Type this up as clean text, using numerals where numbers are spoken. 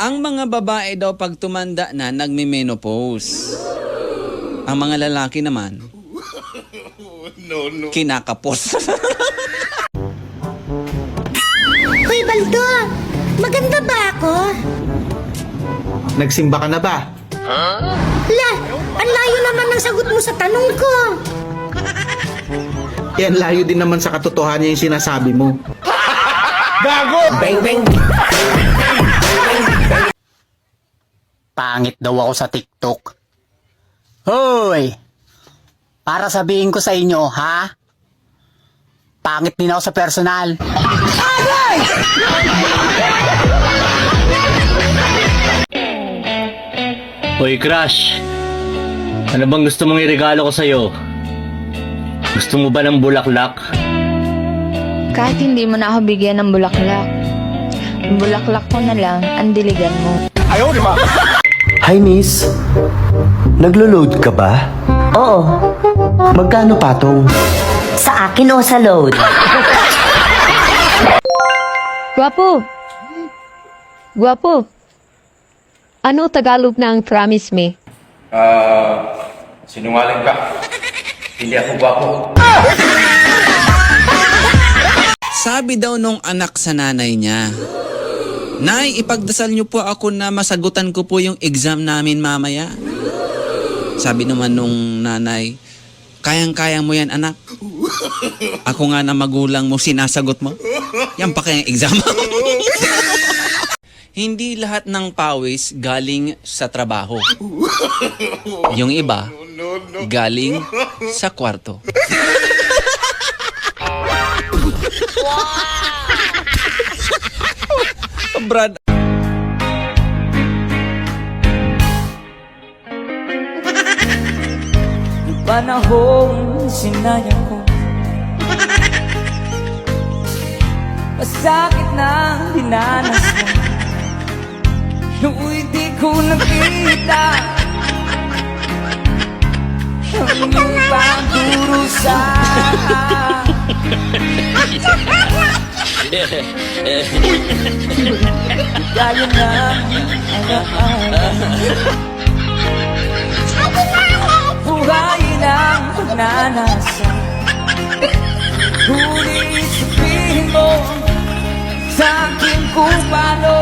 Ang mga babae daw pag tumanda na nagme-menopause. Ang mga lalaki naman, kinakapos. Hoy, Baldo! Maganda ba ako? Nagsimba ka na ba? La, ang layo naman ng sagot mo sa tanong ko. Yan layo din naman sa katotohanan yung sinasabi mo. Gago! Bang bang. Pangit daw ako sa TikTok. Hoy! Para sabihin ko sa inyo, ha? Pangit din ako sa personal. Hoy Crush, ano bang gusto mong iregalo ko sa'yo? Gusto mo ba ng bulaklak? Kahit hindi mo na ako bigyan ng bulaklak, bulaklak ko na lang ang diligan mo. Hi miss, naglo-load ka ba? Oo, Magkano patong? sa akin o sa load? Gwapo! Gwapo! Ano Tagalog ng promise me? Sinungaling ka. Hindi ako gwapo. Sabi daw nung anak sa nanay niya, Nay, ipagdasal niyo po ako na masagutan ko po yung exam namin mamaya. Sabi naman nung nanay, kayang-kaya mo yan anak. Ako nga na magulang mo, sinasagot mo. Yan pa kayang exam. Hindi lahat ng pawis galing sa trabaho. Yung iba, galing sa kwarto. Brad. Panahong sinayang ko, masakit na dinanas mo. No'y di ko nakita ang iyong pagdurusa. Kaya na alaala, buhay ng pagnanasa. Ngunit sabihin mo sa akin kung paano